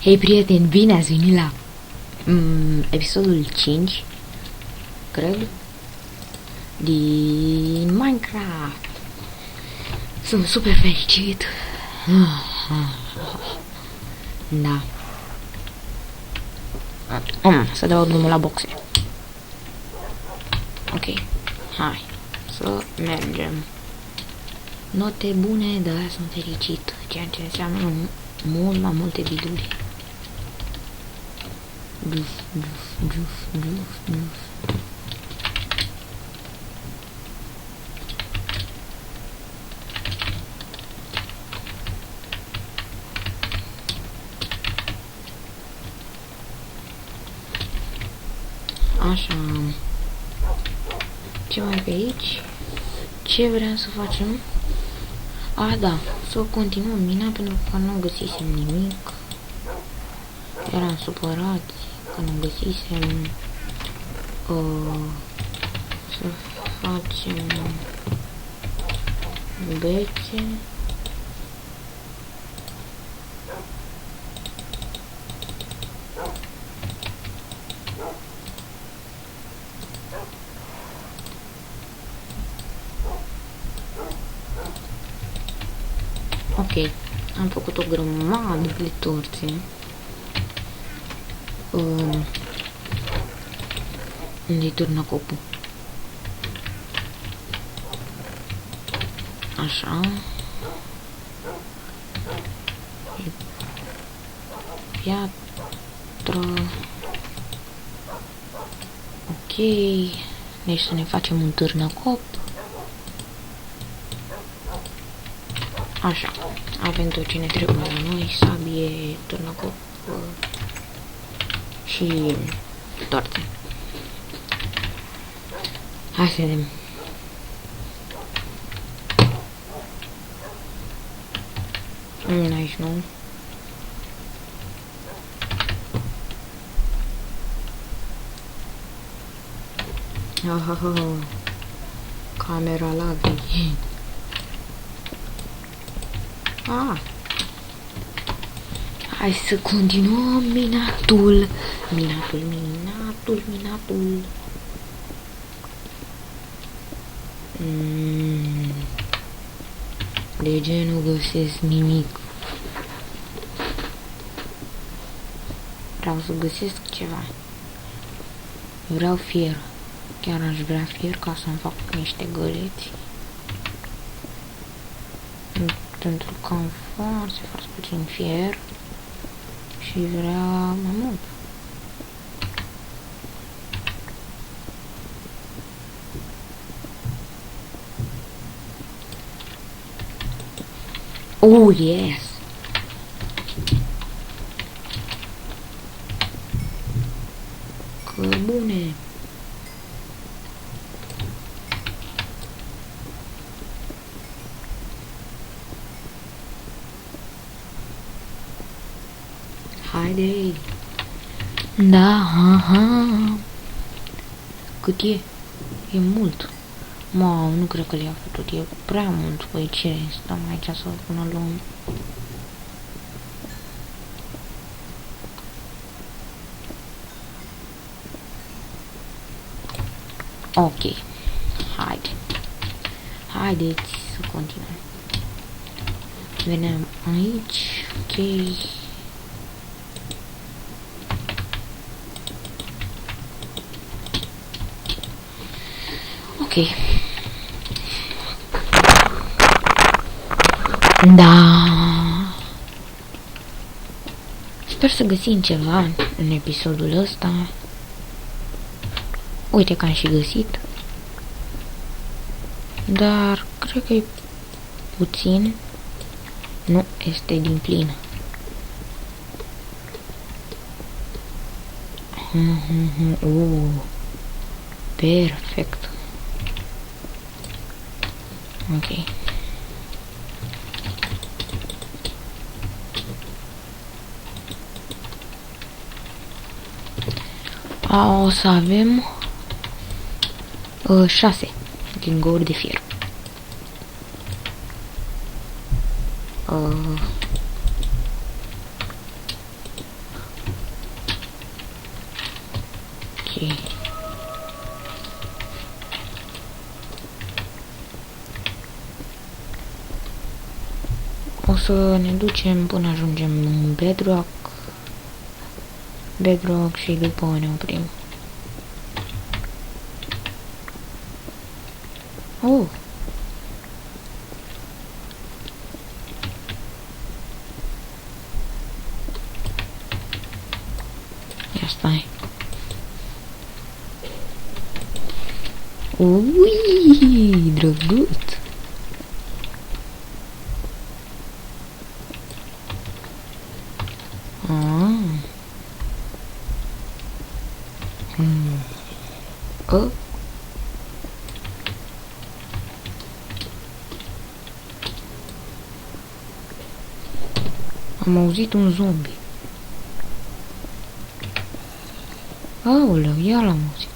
Hei prieteni, bine ați venit la episodul 5, cred, din Minecraft. Sunt super fericit. Da. Să dau drumul la boxe. Ok, hai să mergem. Note bune, da, sunt fericit, ceea ce înseamnă mult mai multe viduri. Așa. Ce mai pe aici? Ce vreau să facem? A, da, să continuăm mina pentru că nu găsisem nimic. Eram supărați că nu găsisem. Să facem bețe. Ok, am făcut o grămadă de torțe. Unde-i turnăcopul? Așa. Piatră. Ok. Deci să ne facem un târnăcop. Așa. Avem tot ce ne trebuie la noi. Sabie, târnăcop și torțe. Hai să vedem. Aici nu. Camera lagui. Hai să continuăm minatul. Minatul. De ce nu găsesc nimic? Vreau să găsesc ceva. Vreau fier. Chiar aș vrea fier ca să-mi fac niște găleți. Pentru că am foarte puțin fier și vreau mai mult. Oh, yes! Cărbune! Haide! Da, aha! Cât e? E mult! Mau, nu cred că le-a făcut, e prea mult. Păi ce? Stăm aici să până luăm. Ok. Haideți să continuăm. Venem aici. Ok. Ok. Da. Sper să găsim ceva în episodul ăsta. Uite că am și găsit. Dar cred că e puțin. Nu, este din plin. Perfect. Ok. O să avem 6 lingouri de fier. și... O să ne ducem până ajungem în Bedrock. Bedrock și după ne oprim. Oh! Ia stai. Ui, drăguț! Am auzit un zombie. Aoleu, ia l-am auzit.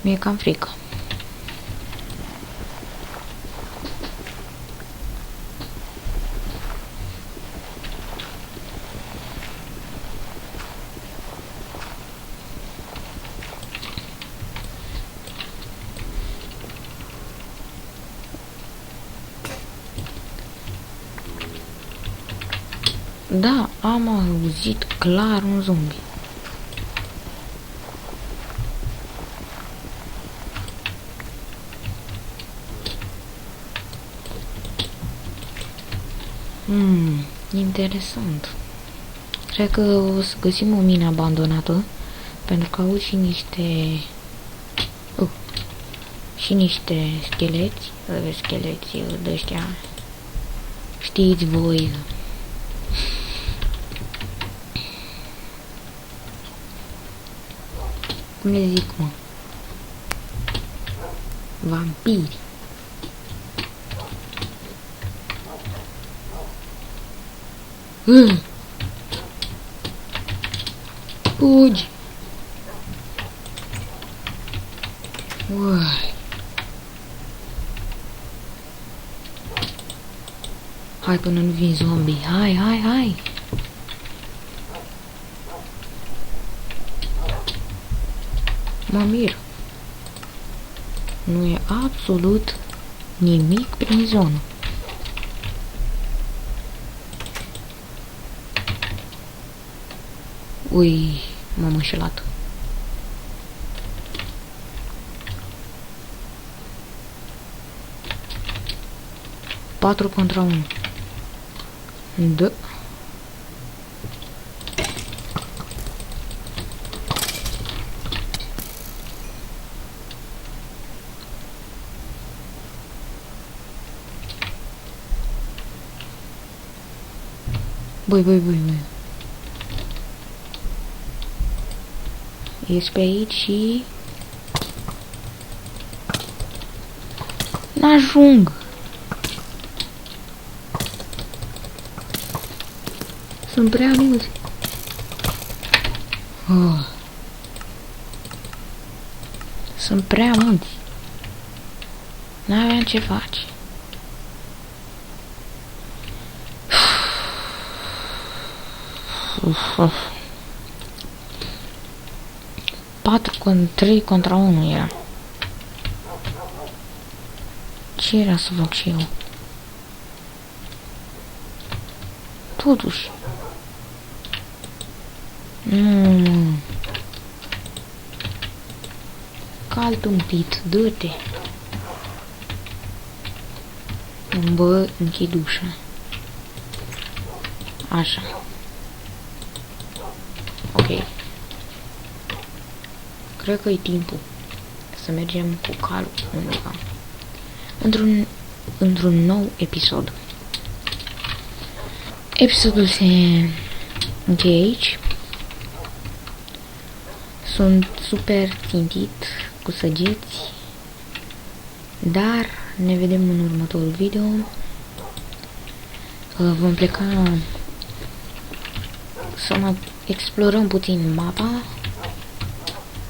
Mi-e cam frică. Da, am auzit clar un zombie. Interesant. Cred că o să găsim o mină abandonată, pentru că aud și niște... și niște scheleți, scheleți de-ăștia. Știți voi... Cum le zic, mă? Vampiri. Fugi! Uai. Hai până nu vin zombie. Hai, hai, hai! Mă mir. Nu e absolut nimic prin zonă. Ui, m-am înșelat. Patru contra 1. Da. Băi. Ies pe aici și... N-ajung! Sunt prea mulți. Sunt prea mulți. N-aveam ce face. Trei contra 1 era. Ce era să fac și eu? Totuși. Calt un pic, dă-te. Bă, închid ușa. Așa. Ok. Cred că e timpul să mergem cu calul undeva. Într-un nou episod. Episodul se încheie aici. Sunt super țintit cu săgeți, dar ne vedem în următorul video. Vom pleca să mai explorăm puțin mapa